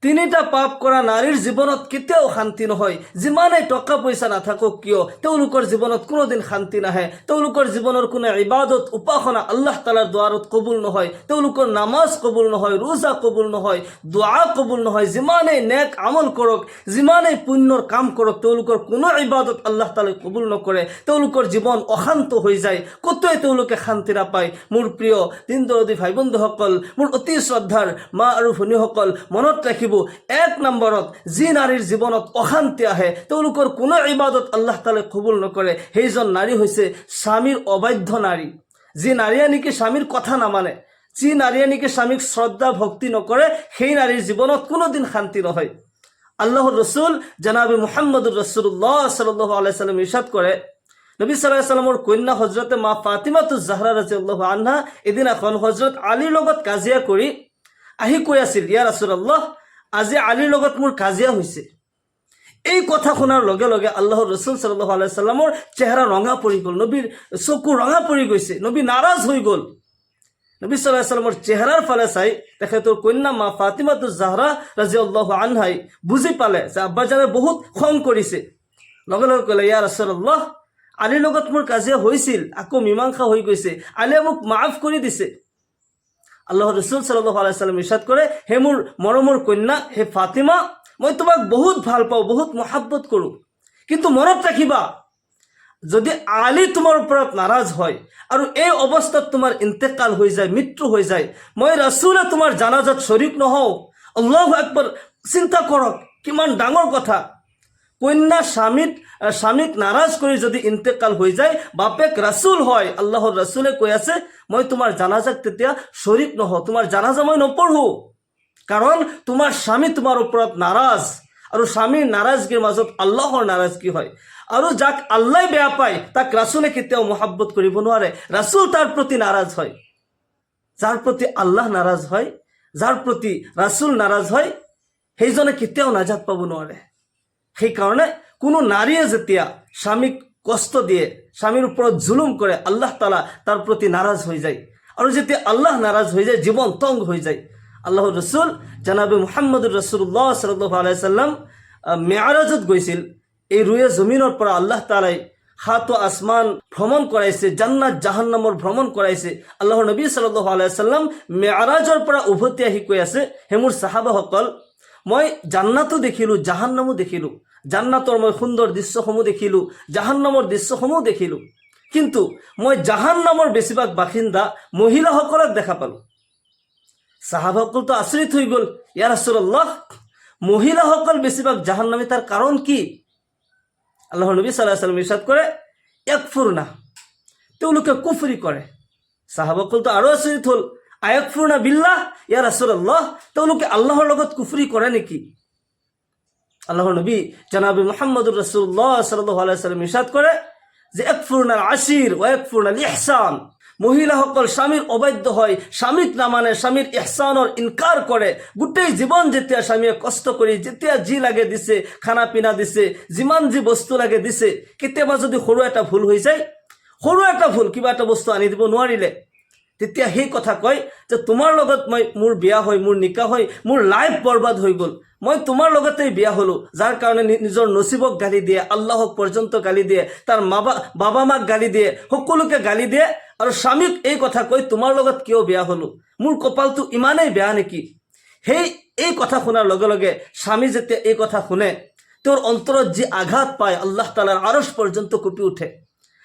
তিনিটা পাপ কৰা নাৰীৰ জীৱনত কেতিয়াও শান্তি নহয়। যিমানেই টকা পইচা নাথাকক কিয় তেওঁলোকৰ জীৱনত কোনোদিন শান্তি নাহে। তেওঁলোকৰ জীৱনৰ কোনো ইবাদত উপাসনা আল্লাহ তাআলাৰ দুৱাৰত কবুল নহয়। তেওঁলোকৰ নামাজ কবুল নহয়, ৰোজা কবুল নহয়, দোয়া কবুল নহয়। যিমানেই নেক আমল কৰক, যিমানেই পুণ্যৰ কাম কৰক, তেওঁলোকৰ কোনো ইবাদত আল্লাহ তাআলাই কবুল নকৰে। তেওঁলোকৰ জীৱন অশান্ত হৈ যায়, কতোৱে তেওঁলোকে শান্তি নাপায়। মোৰ প্ৰিয় দিন দৰদী ভাই বন্ধুসকল, মোৰ অতি শ্ৰদ্ধাৰ মা আৰু ভনীসকল, মনত ৰাখিব, এক নম্বৰত যি নাৰীৰ জীৱনত অশান্তি আহে, তেওঁলোকৰ কোনো ইবাদত আল্লাহ তাআলাই কবুল নকৰে, সেইজন নাৰী হৈছে স্বামীৰ অবাধ্য নাৰী। যি নাৰীয়ে নেকি স্বামীৰ কথা নামানে, যি নাৰীয়ে নেকি স্বামীক শ্ৰদ্ধা ভক্তি নকৰে, সেই নাৰীৰ জীৱনত কোনোদিন শান্তি নহয়। আল্লাহৰ ৰসুল জনাবে মুহাম্মদুৰ ৰাসূলুল্লাহ সাল্লাল্লাহু আলাইহি সাল্লাম ইৰশাদ কৰে, নবী সাল্লাল্লাহু আলাইহি সাল্লামৰ কন্যা হযৰতে মা ফাতিমাতুজ জাহৰা ৰাদিয়াল্লাহু আনহা এদিনাখন হযৰত আলীৰ লগত কাজিয়া কৰি আহি কৈ আছিল, ইয়া ৰাসূলুল্লাহ, আজি আলীৰ লগত মোৰ কাজিয়া হৈছে। এই কথা শুনাৰ লগে লগে আল্লাহৰ ৰসুল সাল্লাল্লাহু আলাইহি সাল্লামৰ চেহাৰা ৰঙা পৰি গ'ল, নবীৰ চকু ৰঙা পৰি গৈছে, নবী নাৰাজ হৈ গ'ল। নবী সাল্লাল্লাহু আলাইহি সাল্লামৰ চেহাৰাৰ ফালে চাই তেখেতৰ কন্যা মা ফাতিমাতুজ জাহৰা ৰাদিয়াল্লাহু আনহাই বুজি পালে যে আব্বাজানে বহুত খং কৰিছে। লগে লগে ক'লে, ইয়া ৰাসূলুল্লাহ, আলীৰ লগত মোৰ কাজিয়া হৈছিল, আকৌ মীমাংসা হৈ গৈছে, আলীয়ে মোক মাফ কৰি দিছে। আল্লাহৰ ৰসুল সাল্লাল্লাহু আলাইহি সাল্লাম ইৰশাদ কৰে, হে মোৰ মৰমৰ কন্যা, হে ফাতিমা, মই তোমাক বহুত ভাল পাওঁ, বহুত মহাব্বত কৰোঁ, কিন্তু মনত ৰাখিবা, যদি আলী তোমাৰ ওপৰত নাৰাজ হয় আৰু এই অৱস্থাত তোমাৰ ইন্তেকাল হৈ যায়, মৃত্যু হৈ যায়, মই ৰাসূলে তোমাৰ জানাজাত শৰীক নহওঁ। আল্লাহু আকবাৰ। চিন্তা কৰক, কিমান ডাঙৰ কথা। কন্যা স্বামীক নাৰাজ কৰি যদি ইন্তেকাল হৈ যায়, বাপেক ৰাসূল হয়, আল্লাহৰ ৰাসূলে কৈ আছে, মই তোমাৰ জানাজাত তেতিয়া শৰীক নহওঁ, তোমাৰ জানাজা মই নপঢ়ো, কাৰণ তোমাৰ স্বামী তোমাৰ ওপৰত নাৰাজ। আৰু স্বামীৰ নাৰাজগীৰ মাজত আল্লাহৰ নাৰাজগী হয়। আৰু যাক আল্লাহ বেয়া পায় তাক ৰাসূলে কেতিয়াও মহাব্বত কৰিব নোৱাৰে, ৰাসূল তাৰ প্ৰতি নাৰাজ হয়। যাৰ প্ৰতি আল্লাহ নাৰাজ হয়, যাৰ প্ৰতি ৰাসূল নাৰাজ হয়, সেইজনে কেতিয়াও নাজাত পাব নোৱাৰে। সেইকাৰণে কোনো নাৰীয়ে যেতিয়া স্বামীক কষ্ট দিয়ে, স্বামীৰ ওপৰত জুলুম কৰে, আল্লাহ তাআলা তাৰ প্ৰতি নাৰাজ হৈ যায়। আৰু যেতিয়া আল্লাহ নাৰাজ হৈ যায়, জীৱন তংগ হৈ যায়। আল্লাহৰ ৰসুল জনাবে মুহাম্মদুৰ ৰাসূলুল্লাহ সাল্লাল্লাহু আলাইহি সাল্লাম মেআৰাজত গৈছিল। এই ৰুয়ে জমিনৰ পৰা আল্লাহ তাআলাই সাত আসমান ভ্ৰমণ কৰাইছে, জান্নাত জাহান্নামৰ ভ্ৰমণ কৰাইছে। আল্লাহৰ নবী সাল্লাল্লাহু আলাইহি সাল্লাম মেআৰাজৰ পৰা উভতি আহি কৈ আছে, হে মোৰ সাহাবাসকল, মই জান্নাতো দেখিলোঁ, জাহান্নামো দেখিলোঁ। জান্নাতৰ মই সুন্দৰ দৃশ্যসমূহ দেখিলোঁ, জাহান্নামৰ দৃশ্যসমূহ দেখিলোঁ, কিন্তু মই জাহান্নামৰ বেছিভাগ বাসিন্দা মহিলাসকলক দেখা পালোঁ। সাহাবাসকলতো আচৰিত হৈ গ'ল, ইয়া ৰাসূলুল্লাহ, মহিলাসকল বেছিভাগ জাহান্নামী, তাৰ কাৰণ কি? আল্লাহৰ নবী সাল্লাল্লাহু আলাইহি সাল্লাম ইৰশাদ কৰে, ইয়াকফুৰনা, তেওঁলোকে কুফৰি কৰে। সাহাবাসকলতো আৰু আচৰিত হ'ল, আয়াকফুৰনা বিল্লাহ, ইয়া ৰাসূলুল্লাহ, তেওঁলোকে আল্লাহৰ লগত কুফৰি কৰে নেকি? আল্লাহৰ নবী জনাবে মুহাম্মদুৰ ৰাসূলুল্লাহ সাল্লাল্লাহু আলাইহি সাল্লাম ইৰশাদ কৰে যে ইয়াকফুৰনাল আশিৰ ওয়া ইয়াকফুৰনাল ইহসান, মহিলাসকল স্বামীৰ অবাধ্য হয়, স্বামীক নামানে, স্বামীৰ ইহসানৰ ইনকাৰ কৰে। গোটেই জীৱন যেতিয়া স্বামীয়ে কষ্ট কৰি যেতিয়া যি লাগে দিছে, খানা পিনা দিছে, যিমান যি বস্তু লাগে দিছে, কেতিয়াবা যদি সৰু এটা ভুল হৈ যায়, সৰু এটা ভুল, কিবা এটা বস্তু আনি দিব নোৱাৰিলে, তেতিয়া সেই কথা কয় যে তোমাৰ লগত মোৰ বিয়া হয়, মোৰ নিকাহ হয়, মোৰ লাইফ বৰবাদ হৈ গ'ল, মই তোমাৰ লগতেই বিয়া হলো। যাৰ কাৰণে নিজৰ নসিবক গালি দিয়ে, আল্লাহক পৰ্যন্ত গালি দিয়ে, তাৰ বাবা মাক গালি দিয়ে, সকলোকে গালি দিয়ে, আৰু স্বামীক এই কথা কয়, তোমাৰ লগত কিয় বিয়া হলো, মোৰ কপালটো ইমানেই বেয়া নেকি? এই কথা শুনাৰ লগে লগে স্বামী যেতিয়া এই কথা শুনে, তেওঁৰ অন্তৰত যি আঘাত পায়, আল্লাহ তাআলাৰ আৰশ পৰ্যন্ত কঁপি উঠে,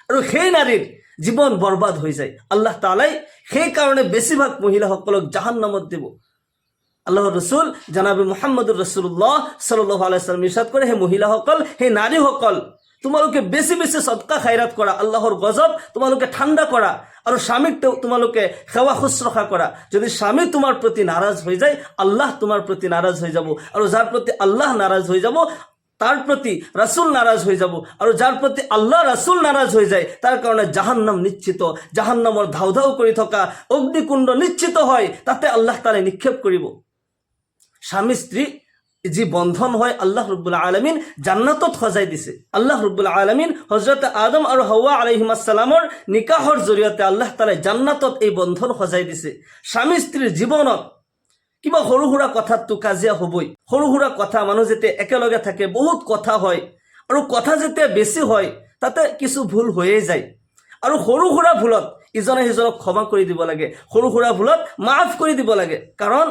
আৰু সেই নাৰীৰ জীৱন বৰবাদ হৈ যায়। আল্লাহ তাআলাই সেই কাৰণে বেছিভাগ মহিলাসকলক জাহান্নামত দিব। আল্লাহৰ ৰসুল জনাবে মুহাম্মদুৰ ৰাসূলুল্লাহ সাল্লাল্লাহু আলাইহি সাল্লাম ইৰশাদ কৰে, হে মহিলাসকল, হে নাৰীসকল, তোমালোকে বেছি বেছি সদকা খায়ৰাত কৰা, আল্লাহৰ গজব তোমালোকে ঠাণ্ডা কৰা, আৰু স্বামীক তোমালোকে সেৱা শুশ্ৰূষা কৰা। যদি স্বামী তোমাৰ প্ৰতি নাৰাজ হৈ যায়, আল্লাহ তোমাৰ প্ৰতি নাৰাজ হৈ যাব, আৰু যাৰ প্ৰতি আল্লাহ নাৰাজ হৈ যাব, তাৰ প্ৰতি ৰাসূল নাৰাজ হৈ যাব, আৰু যাৰ প্ৰতি আল্লাহ ৰাসূল নাৰাজ হৈ যায়, তাৰ কাৰণে জাহান্নাম নিশ্চিত। জাহান্নামৰ ধাউ ধাউ কৰি থকা অগ্নিকুণ্ড নিশ্চিত হয়, তাতে আল্লাহ তাআলা নিক্ষেপ কৰিব। স্বামী স্ত্ৰী যি বন্ধন হয়, আল্লাহ ৰাব্বুল আলামিন জান্নাতত সজাই দিছে। আল্লাহ ৰাব্বুল আলামিন হযৰত আদম আৰু হাওয়া আলাইহিস সালামৰ নিকাহৰ জৰিয়তে আল্লাহ তাআলা জান্নাতত এই বন্ধন সজাই দিছে। স্বামী স্ত্ৰীৰ জীৱনত কিবা সৰু সুৰা কথাততো কাজিয়া হ'বই। সৰু সুৰা কথা মানুহ যেতিয়া একেলগে থাকে বহুত কথা হয়, আৰু কথা যেতিয়া বেছি হয় তাতে কিছু ভুল হৈয়ে যায়। আৰু সৰু সুৰা ভুলত ইজনে সিজনক ক্ষমা কৰি দিব লাগে, সৰু সুৰা ভুলত মাফ কৰি দিব লাগে। কাৰণ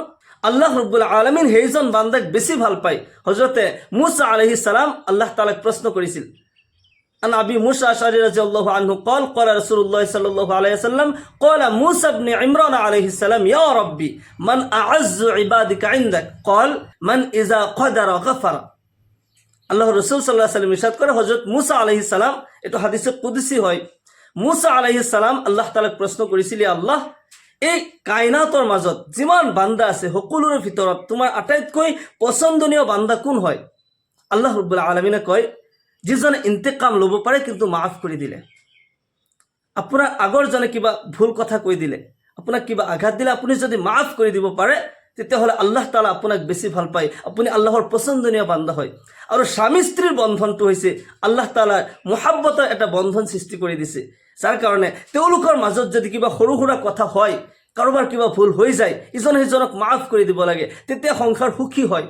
আল্লাহ ৰব্বুল আলামিন সেইজন বান্দাক বেছি ভাল পায়। হযৰতে মুসা আলাইহিস সালাম আল্লাহ তাআলাক প্ৰশ্ন কৰিছিল। عن أبي موسى الأشعري رضي الله عنه قال قال رسول الله صلى الله عليه وسلم قال موسى بن عمران عليه السلام يا ربي من أعز عبادك عندك قال من إذا قدر غفر। আল্লাহ রাসূল সাল্লাল্লাহু আলাইহি ওয়াসাল্লাম ইরশাদ করে হযরত মুসা আলাইহিস সালাম, এটা হাদিসে কুদসি হয়, মুসা আলাইহিস সালাম আল্লাহ তাআলাক প্ৰশ্ন কৰিছিল, আল্লাহ এই কায়নাতৰ মাজত যিমান বান্দা আছে সকলোৰে ভিতৰত তোমাৰ আটাইতকৈ পছন্দনীয় বান্দা কোন হয়? আল্লাহ ৰাব্বুল আলামিনে কয়, যিজনে ইন্তেকাম ল'ব পাৰে কিন্তু মাফ কৰি দিলে। আপোনাৰ আগৰজনে কিবা ভুল কথা কৈ দিলে, আপোনাক কিবা আঘাত দিলে, আপুনি যদি মাফ কৰি দিব পাৰে তেতিয়াহ'লে আল্লাহ তাআলা আপোনাক বেছি ভাল পায়, আপুনি আল্লাহৰ পছন্দনীয় বান্দা হয়। আৰু স্বামী স্ত্ৰীৰ বন্ধনটো হৈছে আল্লাহ তাআলাৰ মহাব্বতৰ এটা বন্ধন সৃষ্টি কৰি দিছে, যাৰ কাৰণে তেওঁলোকৰ মাজত যদি কিবা সৰু সুৰা কথা হয়, কাৰোবাৰ কিবা ভুল হৈ যায়, ইজনে সিজনক মাফ কৰি দিব লাগে, তেতিয়া সংসাৰ সুখী হয়।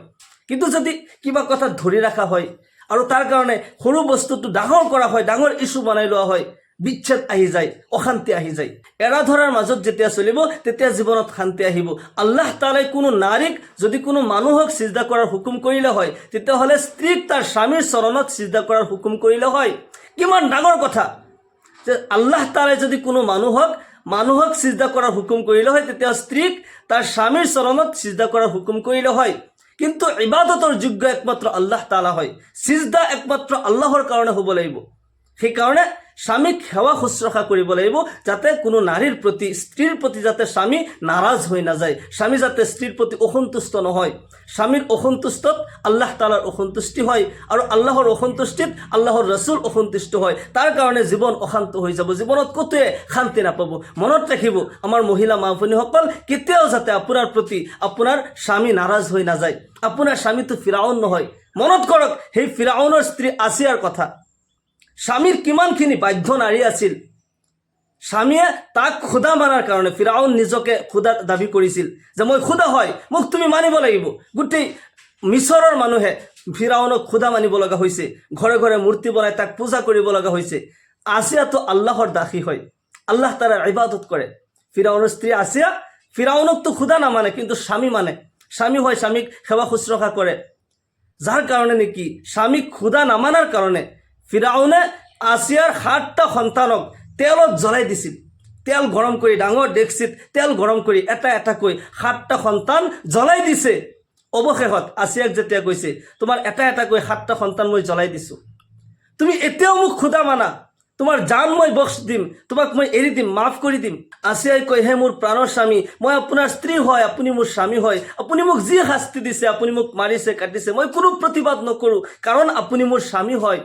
কিন্তু যদি কিবা কথা ধৰি ৰখা হয় আৰু তাৰ কাৰণে সৰু বস্তুটো ডাঙৰ কৰা হয়, ডাঙৰ ইস্যু বনাই লোৱা হয়, বিচ্ছেদ আহি যায়, অশান্তি আহি যায়। এৰা ধৰাৰ মাজত যেতিয়া চলিব তেতিয়া জীৱনত শান্তি আহিব। আল্লাহ তাআলাই কোনো নাৰীক যদি কোনো মানুহক সিজদা কৰাৰ হুকুম কৰিলে হয়, তেতিয়াহ'লে স্ত্ৰীক তাৰ স্বামীৰ চৰণত সিজদা কৰাৰ হুকুম কৰিলে হয়। কিমান ডাঙৰ কথা যে আল্লাহ তাআলাই যদি কোনো মানুহক সিজদা কৰাৰ হুকুম কৰিলে হয়, তেতিয়া স্ত্ৰীক তাৰ স্বামীৰ চৰণত সিজদা কৰাৰ হুকুম কৰিলে হয়। কিন্তু ইবাদতৰ যোগ্য একমাত্ৰ আল্লাহ তাআলা হয়, সিজদা একমাত্ৰ আল্লাহৰ কাৰণে হ'ব লাগিব। সেইকাৰণে স্বামীক সেৱা শুশ্ৰূষা কৰিব লাগিব, যাতে কোনো নাৰীৰ প্ৰতি, স্ত্ৰীৰ প্ৰতি যাতে স্বামী নাৰাজ হৈ নাযায়, স্বামী যাতে স্ত্ৰীৰ প্ৰতি অসন্তুষ্ট নহয়। স্বামীৰ অসন্তুষ্টত আল্লাহ তাআলাৰ অসন্তুষ্টি হয়, আৰু আল্লাহৰ অসন্তুষ্টিত আল্লাহৰ ৰাসূল অসন্তুষ্ট হয়। তাৰ কাৰণে জীৱন অশান্ত হৈ যাব, জীৱনত ক'তোৱে শান্তি নাপাব। মনত ৰাখিব, আমাৰ মহিলা মা ভনীসকল, কেতিয়াও যাতে আপোনাৰ প্ৰতি আপোনাৰ স্বামী নাৰাজ হৈ নাযায়। আপোনাৰ স্বামীটো ফিৰাউন নহয়। মনত কৰক সেই ফিৰাউনৰ স্ত্ৰী আসিয়াৰ কথা। স্বামীৰ কিমানখিনি বাধ্য নাৰী আছিল। স্বামীয়ে তাক খুদা মানাৰ কাৰণে, ফিৰাউন নিজকে খুদা দাবী কৰিছিল যে মই খুদা হয়, মোক তুমি মানিব লাগিব। গোটেই মিছৰৰ মানুহে ফিৰাউনক খুদা মানিব লগা হৈছে, ঘৰে ঘৰে মূৰ্তি বনাই তাক পূজা কৰিব লগা হৈছে। আসিয়াতো আল্লাহৰ দাসী হয়, আল্লাহ তাআলাৰ ইবাদত কৰে। ফিৰাউনৰ স্ত্ৰী আসিয়া ফিৰাউনকতো খুদা নামানে, কিন্তু স্বামী মানে, স্বামী হয়, স্বামীক সেৱা শুশ্ৰূষা কৰে। যাৰ কাৰণে নেকি স্বামীক খুদা নামানাৰ কাৰণে ফিৰাউনে আসিয়াৰ 7টা সন্তানক তেলত জ্বলাই দিছিল। তেল গৰম কৰি, ডাঙৰ ডেক্সিত তেল গৰম কৰি এটা এটাকৈ 7টা সন্তান জ্বলাই দিছে। অৱশেষত আসিয়াক যেতিয়া কৈছে, তোমাৰ এটা এটাকৈ 7টা সন্তান মই জ্বলাই দিছোঁ, তুমি এতিয়াও মোক খুদা মানা, তোমাৰ জান মই বক্স দিম, তোমাক মই এৰি দিম, মাফ কৰি দিম। আসিয়াই কয়, হে মোৰ প্ৰাণৰ স্বামী, মই আপোনাৰ স্ত্ৰী হয়, আপুনি মোৰ স্বামী হয়, আপুনি মোক যি শাস্তি দিছে, আপুনি মোক মাৰিছে, কাটিছে, মই কোনো প্ৰতিবাদ নকৰোঁ, কাৰণ আপুনি মোৰ স্বামী হয়।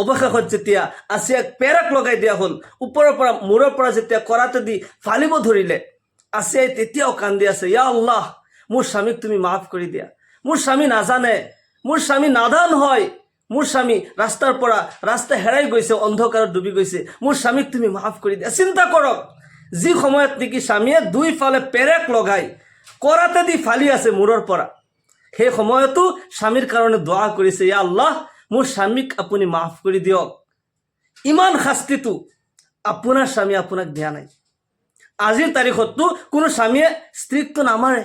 অৱশেষত যেতিয়া আসিয়াক পেৰাক লগাই দিয়া হ'ল, ওপৰৰ পৰা মূৰৰ পৰা যেতিয়া কৰাতে দি ফালিব ধৰিলে, আসিয়াই তেতিয়াও কান্দি আছে, ইয়া আল্লাহ, মোৰ স্বামীক তুমি মাফ কৰি দিয়া। মোৰ স্বামী নাজানে, মোৰ স্বামী নাদান হয়, মোৰ স্বামী ৰাস্তাৰ পৰা ৰাস্তা হেৰাই গৈছে, অন্ধকাৰত ডুবি গৈছে, মোৰ স্বামীক তুমি মাফ কৰি দিয়া। চিন্তা কৰক, যি সময়ত নেকি স্বামীয়ে দুইফালে পেৰেক লগাই কৰাতে দি ফালি আছে মূৰৰ পৰা, সেই সময়তো স্বামীৰ কাৰণে দোৱা কৰিছে, ইয়া আল্লাহ, মোৰ স্বামীক আপুনি মাফ কৰি দিয়ক। ইমান শাস্তিটো আপোনাৰ স্বামী আপোনাক দিয়া নাই। আজিৰ তাৰিখততো কোনো স্বামীয়ে স্ত্ৰীকটো নামাৰে,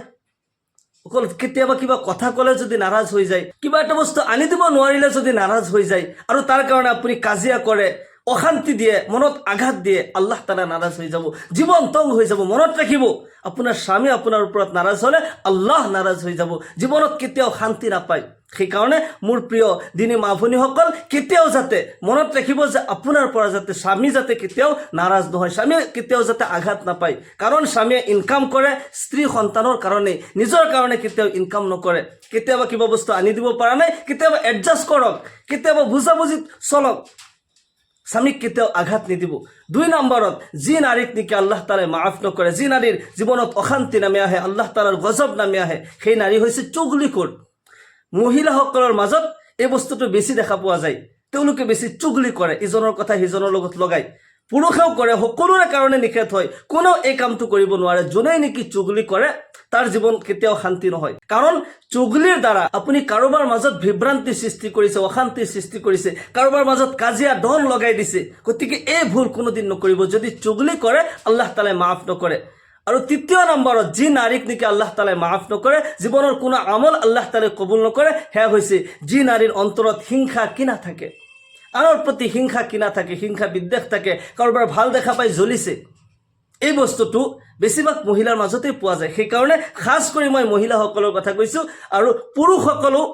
অকল কেতিয়াবা কিবা কথা ক'লে যদি নাৰাজ হৈ যায়, কিবা এটা বস্তু আনি দিব নোৱাৰিলে যদি নাৰাজ হৈ যায়, আৰু তাৰ কাৰণে আপুনি কাজিয়া কৰে, অশান্তি দিয়ে, মনত আঘাত দিয়ে, আল্লাহ তাআলা নাৰাজ হৈ যাব, জীৱন তং হৈ যাব। মনত ৰাখিব, আপোনাৰ স্বামী আপোনাৰ ওপৰত নাৰাজ হ'লে আল্লাহ নাৰাজ হৈ যাব, জীৱনত কেতিয়াও শান্তি নাপায়। সেইকাৰণে মোৰ প্ৰিয় দিনী মা ভনীসকল, কেতিয়াও যাতে মনত ৰাখিব যে আপোনাৰ পৰা যাতে স্বামী যাতে কেতিয়াও নাৰাজ নহয়, স্বামীয়ে কেতিয়াও যাতে আঘাত নাপায়। কাৰণ স্বামীয়ে ইনকাম কৰে স্ত্ৰী সন্তানৰ কাৰণে, নিজৰ কাৰণে কেতিয়াও ইনকাম নকৰে। কেতিয়াবা কিবা বস্তু আনি দিব পৰা নাই, কেতিয়াবা এডজাষ্ট কৰক, কেতিয়াবা বুজাবুজি চলক, স্বামীক কেতিয়াও আঘাত নিদিব। 2 নম্বৰত, যি নাৰীক নেকি আল্লাহ তাআলাই মাফ নকৰে, যি নাৰীৰ জীৱনত অশান্তি নামি আহে, আল্লাহ তাআলাৰ গজব নামি আহে, সেই নাৰী হৈছে চুগলিখোৰ। মহিলাসকলৰ মাজত এই বস্তুটো বেছি দেখা পোৱা যায়, তেওঁলোকে বেছি চুগলি কৰে, ইজনৰ কথা সিজনৰ লগত লগায়। পুৰুষেও কৰে, সকলোৰে কাৰণে নিষেধ হয়। কোনেও এই কামটো কৰিব নোৱাৰে। যোনেই নেকি চুগলি কৰে তাৰ জীৱন কেতিয়াও শান্তি নহয়। কাৰণ চুগলিৰ দ্বাৰা আপুনি কাৰোবাৰ মাজত বিভ্ৰান্তি সৃষ্টি কৰিছে, অশান্তি সৃষ্টি কৰিছে, কাৰোবাৰ মাজত কাজিয়া দন লগাই দিছে। গতিকে এই ভুল কোনোদিন নকৰিব। যদি চুগলি কৰে আল্লাহ তাআলাই মাফ নকৰে। আৰু তৃতীয় নম্বৰত যি নাৰীক নেকি আল্লাহ তাআলাই মাফ নকৰে, জীৱনৰ কোনো আমল আল্লাহ তাআলাই কবুল নকৰে, সেয়া হৈছে যি নাৰীৰ অন্তৰত হিংসা কিনা থাকে, আনৰ প্ৰতি হিংসা কিনা থাকে, হিংসা বিদ্বেষ থাকে, কাৰোবাৰ ভাল দেখা পাই জ্বলিছে। এই বস্তুটো বেছিভাগ মহিলাৰ মাজতেই পোৱা যায়। সেইকাৰণে খাস কৰি মই মহিলাসকলৰ কথা কৈছোঁ। আৰু পুৰুষসকলেও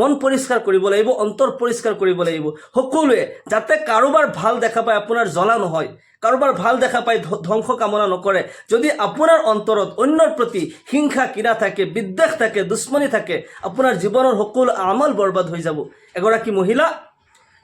মন পৰিষ্কাৰ কৰিব লাগিব, অন্তৰ পৰিষ্কাৰ কৰিব লাগিব। সকলোৱে যাতে কাৰোবাৰ ভাল দেখা পাই আপোনাৰ জ্বলা নহয়, কাৰোবাৰ ভাল দেখা পাই ধ্বংস কামনা নকৰে। যদি আপোনাৰ অন্তৰত অন্যৰ প্ৰতি হিংসা কিনা থাকে, বিদ্বেষ থাকে, দুশ্মনী থাকে, আপোনাৰ জীৱনৰ সকলো আমল বৰবাদ হৈ যাব। এগৰাকী মহিলা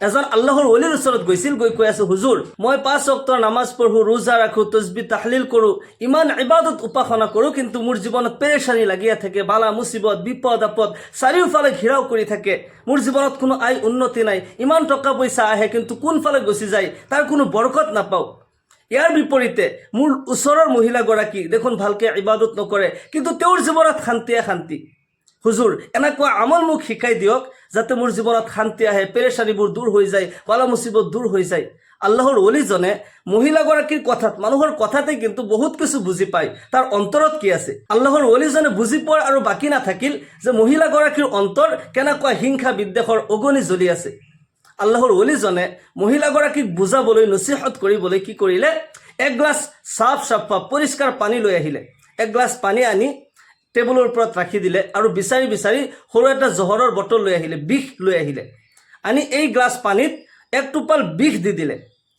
এজন আল্লাহৰ ওলিৰ ওচৰত গৈছিল, গৈ কৈ আছে, হুজুৰ মই 5 ওয়াক্তৰ নামাজ পঢ়ো, ৰোজা ৰাখো, তসবিহ তাহলিল কৰোঁ, ইমান ইবাদত উপাসনা কৰোঁ, কিন্তু মোৰ জীৱনত পেৰেচানি লাগিয়ে থাকে, বালা মুসিবত, বিপদ আপদ চাৰিওফালে ঘিৰাও কৰি থাকে। মোৰ জীৱনত কোনো আয় উন্নতি নাই, ইমান টকা পইচা আহে কিন্তু কোনফালে গুচি যায়, তাৰ কোনো বৰকত নাপাওঁ। ইয়াৰ বিপৰীতে মোৰ ওচৰৰ মহিলাগৰাকী দেখোন ভালকে ইবাদত নকৰে, কিন্তু তেওঁৰ জীৱনত শান্তিয়ে শান্তি। হুজুৰ এনেকুৱা আমল মোক শিকাই দিয়ক যাতে মোৰ জীৱনত শান্তি আহে, পেৰেচানিবোৰ দূৰ হৈ যায়, বালা মুসিবত দূৰ হৈ যায়। আল্লাহৰ ওলিজনে মহিলাগৰাকীৰ কথাত, মানুহৰ কথাতে কিন্তু বহুত কিছু বুজি পায়, তাৰ অন্তৰত কি আছে। আল্লাহৰ ওলিজনে বুজি পোৱাৰ আৰু বাকী নাথাকিল যে মহিলাগৰাকীৰ অন্তৰ কেনেকুৱা হিংসা বিদ্বেষৰ অগনি জ্বলি আছে। আল্লাহৰ ওলিজনে মহিলাগৰাকীক বুজাবলৈ, নচিহত কৰিবলৈ কি কৰিলে, এক গ্লাছ চাফা পৰিষ্কাৰ পানী লৈ আহিলে। এক গ্লাছ পানী আনি টেবুলৰ ওপৰত ৰাখি দিলে আৰু বিচাৰি বিচাৰি সৰু এটা জহৰৰ বটল লৈ আহিলে, বিষ লৈ আহিলে। আনি এই গ্লাছ পানীত 1 টোপাল বিষ দি দিলে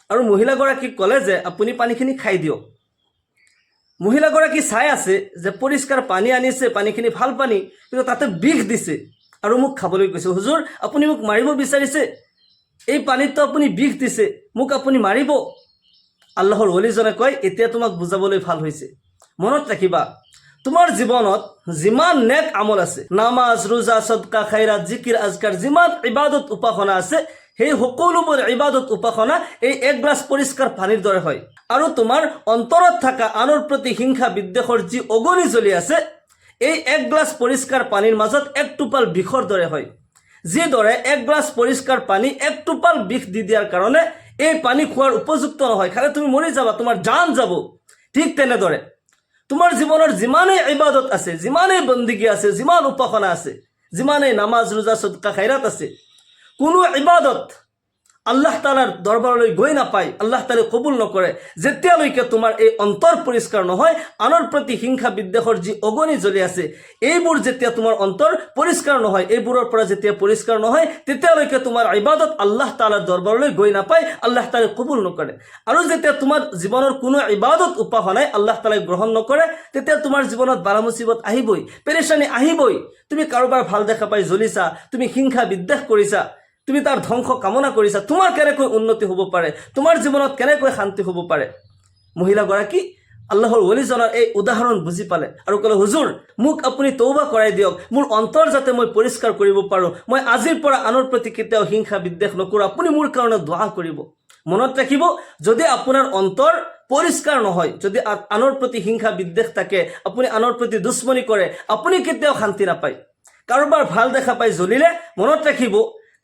আৰু মহিলাগৰাকীক ক'লে যে আপুনি পানীখিনি খাই দিয়ক। মহিলাগৰাকী চাই আছে যে পৰিষ্কাৰ পানী আনিছে, পানীখিনি ভাল পানী, কিন্তু তাতে বিষ দিছে আৰু মোক খাবলৈ কৈছে। হুজুৰ আপুনি মোক মাৰিব বিচাৰিছে, এই পানীততো আপুনি বিষ দিছে, মোক আপুনি মাৰিব। আল্লাহৰ ওলিজনে কয়, এতিয়া তোমাক বুজাবলৈ ভাল হৈছে। মনত ৰাখিবা, তোমাৰ জীৱনত যিমান নেক আমল আছে, নামাজ, ৰোজা, সদকা, খাইৰাত, জিকিৰ, আজকাৰ, যিমান ইবাদত উপাসনা আছে, সেই সকলোবোৰ ইবাদত উপাসনা এই 1 গ্লাছ পৰিষ্কাৰ পানীৰ দৰে হয়। আৰু তোমাৰ অন্তৰত থকা আনৰ প্ৰতি হিংসা বিদ্বেষৰ যি অগনি জ্বলি আছে, এই 1 গ্লাছ পৰিষ্কাৰ পানীৰ মাজত 1 টোপাল বিষৰ দৰে হয়। যিদৰে 1 গ্লাছ পৰিষ্কাৰ পানী 1 টোপাল বিষ দি দিয়াৰ কাৰণে এই পানী খোৱাৰ উপযুক্ত নহয়, খালে তুমি মৰি যাবা, তোমাৰ জান যাব। ঠিক তেনেদৰে তোমাৰ জীৱনৰ যিমানেই ইবাদত আছে, যিমানেই বন্দগী আছে, যিমান উপাসনা আছে, যিমানেই নামাজ, ৰোজা, সদকা, খাইৰাত আছে, কোনো ইবাদত আল্লাহ তাআলাৰ দৰবাৰলৈ গৈ নাপায়, আল্লাহ তাআলাই কবুল নকৰে যেতিয়ালৈকে তোমাৰ এই অন্তৰ পৰিষ্কাৰ নহয়। আনৰ প্ৰতি হিংসা বিদ্বেষৰ যি অগনি জ্বলি আছে, এইবোৰ যেতিয়া তোমাৰ অন্তৰ পৰিষ্কাৰ নহয়, এইবোৰৰ পৰা যেতিয়া পৰিষ্কাৰ নহয়, তেতিয়ালৈকে তোমাৰ ইবাদত আল্লাহ তাআলাৰ দৰবাৰলৈ গৈ নাপায়, আল্লাহ তাআলাই কবুল নকৰে। আৰু যেতিয়া তোমাৰ জীৱনৰ কোনো ইবাদত উপাসনাই আল্লাহ তাআলাই গ্ৰহণ নকৰে, তেতিয়া তোমাৰ জীৱনত বালা মুসিবত আহিবই, পেৰেচানি আহিবই। তুমি কাৰোবাৰ ভাল দেখা পাই জ্বলিছা, তুমি হিংসা বিদ্বেষ কৰিছা, তুমি তাৰ ধ্বংস কামনা কৰিছা, তোমাৰ কেনেকৈ উন্নতি হ'ব পাৰে, তোমাৰ জীৱনত কেনেকৈ শান্তি হ'ব পাৰে। মহিলাগৰাকী আল্লাহৰ ওলিজনৰ এই উদাহৰণ বুজি পালে আৰু ক'লে, হুজুৰ মোক আপুনি তৌবা কৰাই দিয়ক, মোৰ অন্তৰ যাতে মই পৰিষ্কাৰ কৰিব পাৰোঁ, মই আজিৰ পৰা আনৰ প্ৰতি কেতিয়াও হিংসা বিদ্বেষ নকৰোঁ, আপুনি মোৰ কাৰণে দোৱা কৰিব। মনত ৰাখিব, যদি আপোনাৰ অন্তৰ পৰিষ্কাৰ নহয়, যদি আনৰ প্ৰতি হিংসা বিদ্বেষ থাকে, আপুনি আনৰ প্ৰতি দুশ্মনী কৰে, আপুনি কেতিয়াও শান্তি নাপায়। কাৰোবাৰ ভাল দেখা পাই জ্বলিলে মনত ৰাখিব,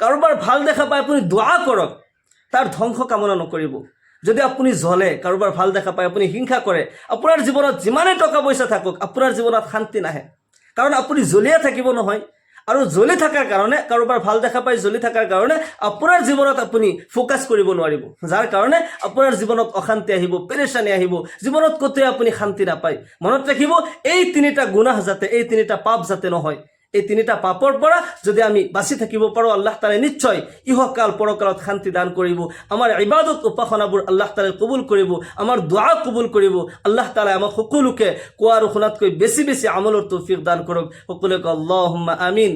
কাৰোবাৰ ভাল দেখা পাই আপুনি দোৱা কৰক, তাৰ ধ্বংস কামনা নকৰিব। যদি আপুনি জ্বলে, কাৰোবাৰ ভাল দেখা পাই আপুনি হিংসা কৰে, আপোনাৰ জীৱনত যিমানেই টকা পইচা থাকক, আপোনাৰ জীৱনত শান্তি নাহে, কাৰণ আপুনি জ্বলিয়ে থাকিব নহয়। আৰু জ্বলি থকাৰ কাৰণে, কাৰোবাৰ ভাল দেখা পাই জ্বলি থকাৰ কাৰণে আপোনাৰ জীৱনত আপুনি ফোকাছ কৰিব নোৱাৰিব, যাৰ কাৰণে আপোনাৰ জীৱনত অশান্তি আহিব, পেৰেচানি আহিব, জীৱনত ক'তোৱে আপুনি শান্তি নাপায়। মনত ৰাখিব, এই 3টা গুনাহ যাতে, এই 3টা পাপ যাতে নহয়, এই 3টা পাপৰ পৰা যদি আমি বাচি থাকিব পাৰোঁ, আল্লাহ তাআলাই নিশ্চয় ইহকাল পৰকালত শান্তি দান কৰিব। আমাৰ ইবাদত উপাসনাবোৰ আল্লাহ তাআলাই কবুল কৰিব, আমাৰ দোৱা কবুল কৰিব। আল্লাহ তাআলাই আমাক সকলোকে কোৱা আৰু শুনাতকৈ বেছি বেছি আমলৰ তৌফিক দান কৰক। সকলোকে আল্লাহুম্মা আমিন।